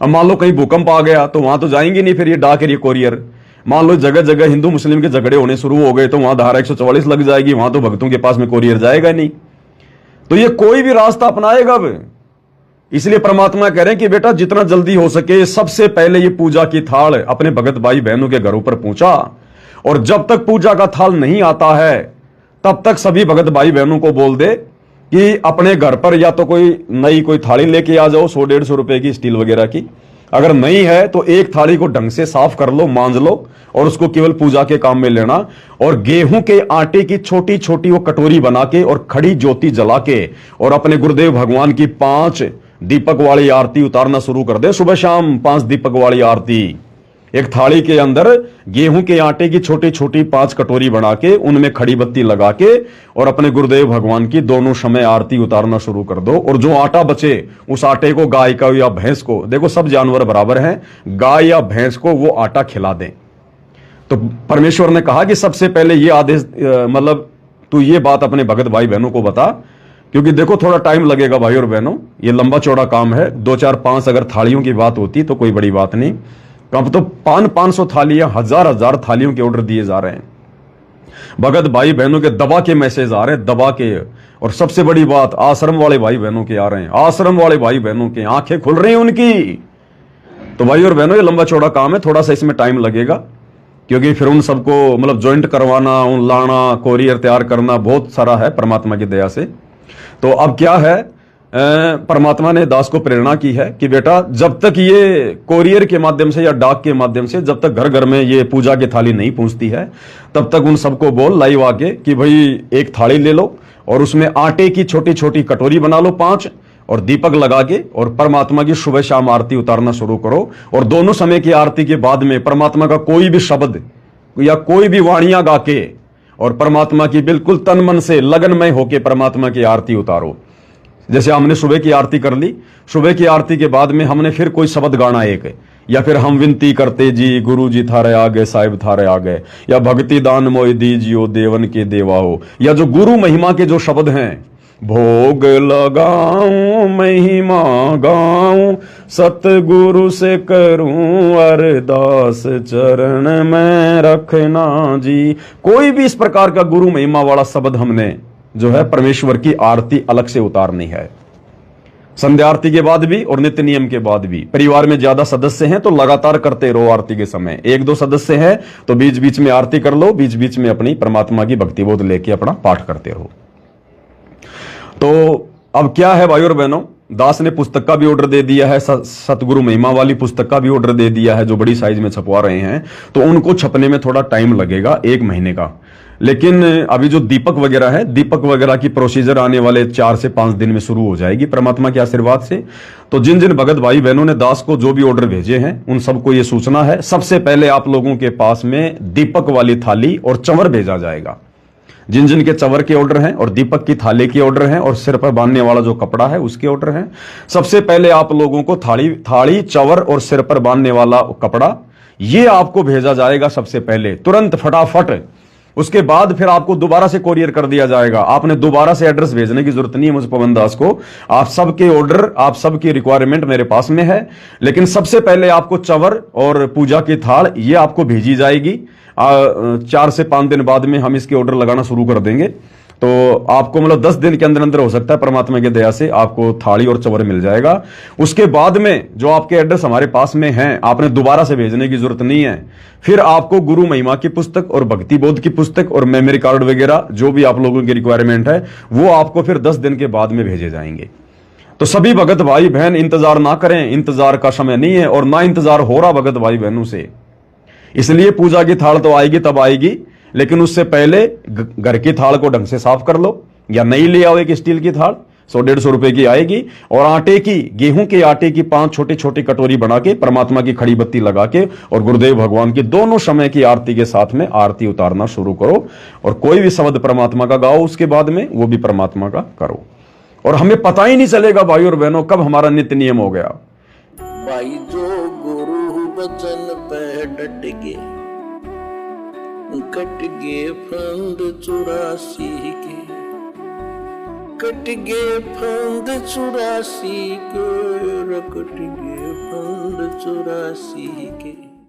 अब मान लो कहीं भूकंप आ गया तो वहां तो जाएंगे नहीं फिर ये डाक और ये कोरियर। मान लो जगह जगह हिंदू मुस्लिम के झगड़े होने शुरू हो गए तो वहां धारा 144 लग जाएगी, वहां तो भक्तों के पास में कोरियर जाएगा नहीं। तो ये कोई भी रास्ता अपनाएगा अब। इसलिए परमात्मा कह रहे हैं कि बेटा जितना जल्दी हो सके सबसे पहले ये पूजा की थाल अपने भगत भाई बहनों के घरों पर पहुंचा, और जब तक पूजा का थाल नहीं आता है तब तक सभी भगत भाई बहनों को बोल दे कि अपने घर पर या तो कोई नई कोई थाली लेके आ जाओ 100-150 रुपए की स्टील वगैरह की, अगर नहीं है तो एक थाली को ढंग से साफ कर लो, मांज लो और उसको केवल पूजा के काम में लेना। और गेहूं के आटे की छोटी छोटी वो कटोरी बना के और खड़ी ज्योति जला के और अपने गुरुदेव भगवान की 5 दीपक वाली आरती उतारना शुरू कर दे। सुबह शाम 5 दीपक वाली आरती, एक थाली के अंदर गेहूं के आटे की छोटी छोटी 5 कटोरी बना के उनमें खड़ी बत्ती लगा के और अपने गुरुदेव भगवान की दोनों समय आरती उतारना शुरू कर दो। और जो आटा बचे उस आटे को गाय का या भैंस को, देखो सब जानवर बराबर हैं, गाय या भैंस को वो आटा खिला दें। तो परमेश्वर ने कहा कि सबसे पहले ये आदेश मतलब तू ये बात अपने भगत भाई बहनों को बता, क्योंकि देखो थोड़ा टाइम लगेगा भाई और बहनों, ये लंबा चौड़ा काम है। 2 4 5 अगर थालियों की बात होती तो कोई बड़ी बात नहीं, कब तो 500 थालियां, हजार थालियों के ऑर्डर दिए जा रहे हैं। भगत भाई बहनों के दबा के मैसेज आ रहे हैं, दबा के। और सबसे बड़ी बात आश्रम वाले भाई बहनों के आ रहे हैं, आश्रम वाले भाई बहनों के आंखें खुल रही हैं उनकी। तो भाई और बहनों ये लंबा चौड़ा काम है, थोड़ा सा इसमें टाइम लगेगा, क्योंकि फिर उन सबको मतलब ज्वाइंट करवाना, उन लाना, कोरियर तैयार करना, बहुत सारा है परमात्मा की दया से। तो अब क्या है, परमात्मा ने दास को प्रेरणा की है कि बेटा जब तक ये कोरियर के माध्यम से या डाक के माध्यम से जब तक घर घर में ये पूजा की थाली नहीं पहुंचती है तब तक उन सबको बोल लाइव आके कि भाई एक थाली ले लो और उसमें आटे की छोटी छोटी कटोरी बना लो 5 और दीपक लगा के और परमात्मा की सुबह शाम आरती उतारना शुरू करो। और दोनों समय की आरती के बाद में परमात्मा का कोई भी शब्द या कोई भी वाणियां गा के और परमात्मा की बिल्कुल तन मन से लगनमय होके परमात्मा की आरती उतारो। जैसे हमने सुबह की आरती कर ली, सुबह की आरती के बाद में हमने फिर कोई शब्द गाना एक, या फिर हम विनती करते जी गुरु जी थारे आ गए, साहिब थारे आ गए, या भक्ति दान मोय दीजियो देवन के देवा हो, या जो गुरु महिमा के जो शब्द हैं, भोग लगाऊं महिमा गाऊं सतगुरु से करूं अरदास चरण में रखना जी। कोई भी इस प्रकार का गुरु महिमा वाला शब्द हमने जो है परमेश्वर की आरती अलग से उतारनी है। संध्या आरती के बाद भी और नित्य नियम के बाद भी। परिवार में ज्यादा सदस्य हैं तो लगातार करते रहो आरती के समय, 1-2 सदस्य हैं तो बीच बीच में आरती कर लो, बीच बीच में अपनी परमात्मा की भक्ति बोध लेके अपना पाठ करते रहो। तो अब क्या है भाई और बहनों, दास ने पुस्तक का भी ऑर्डर दे दिया है, सतगुरु महिमा वाली पुस्तक का भी ऑर्डर दे दिया है जो बड़ी साइज में छपवा रहे हैं। तो उनको छपने में थोड़ा टाइम लगेगा, 1 महीने का। लेकिन अभी जो दीपक वगैरह है, दीपक वगैरह की प्रोसीजर आने वाले 4 से 5 दिन में शुरू हो जाएगी परमात्मा के आशीर्वाद से। तो जिन जिन भगत भाई बहनों ने दास को जो भी ऑर्डर भेजे हैं उन सबको ये सूचना है, सबसे पहले आप लोगों के पास में दीपक वाली थाली और चंवर भेजा जाएगा। जिन जिन के चंवर के ऑर्डर हैं और दीपक की थाली के ऑर्डर हैं और सिर पर बांधने वाला जो कपड़ा है उसके ऑर्डर हैं, सबसे पहले आप लोगों को थाली चंवर और सिर पर बांधने वाला कपड़ा ये आपको भेजा जाएगा सबसे पहले, तुरंत फटाफट। उसके बाद फिर आपको दोबारा से कोरियर कर दिया जाएगा। आपने दोबारा से एड्रेस भेजने की जरूरत नहीं है मुझे पवन दास को, आप सबके ऑर्डर, आप सबकी रिक्वायरमेंट मेरे पास में है। लेकिन सबसे पहले आपको चंवर और पूजा की थाल ये आपको भेजी जाएगी। 4 से 5 दिन बाद में हम इसके ऑर्डर लगाना शुरू कर देंगे। तो आपको मतलब 10 दिन के अंदर अंदर हो सकता है परमात्मा की दया से आपको थाली और चंवर मिल जाएगा। उसके बाद में जो आपके एड्रेस हमारे पास में हैं, आपने दोबारा से भेजने की जरूरत नहीं है। फिर आपको गुरु महिमा की पुस्तक और भक्ति बोध की पुस्तक और मेमोरी कार्ड वगैरह जो भी आप लोगों की रिक्वायरमेंट है वो आपको फिर 10 दिन के बाद में भेजे जाएंगे। तो सभी भगत भाई बहन इंतजार ना करें, इंतजार का समय नहीं है और ना इंतजार हो रहा भगत भाई बहनों से। इसलिए पूजा की थाल तो आएगी तब आएगी, लेकिन उससे पहले घर की थाल को ढंग से साफ कर लो, या नई ले आओ एक स्टील की थाल 100-150 रुपए की आएगी। और आटे की, गेहूं के आटे की 5 छोटी छोटी कटोरी बना के परमात्मा की खड़ी बत्ती लगा के और गुरुदेव भगवान की दोनों समय की आरती के साथ में आरती उतारना शुरू करो। और कोई भी शब्द परमात्मा का गाओ, उसके बाद में वो भी परमात्मा का करो। और हमें पता ही नहीं चलेगा भाई और बहनों कब हमारा नित्य नियम हो गया। भाई जो गुरु बचन पे डट गए, कट गए फंद 84 के, कट गए फंद 84 के, कट गए फंद चौरासी के।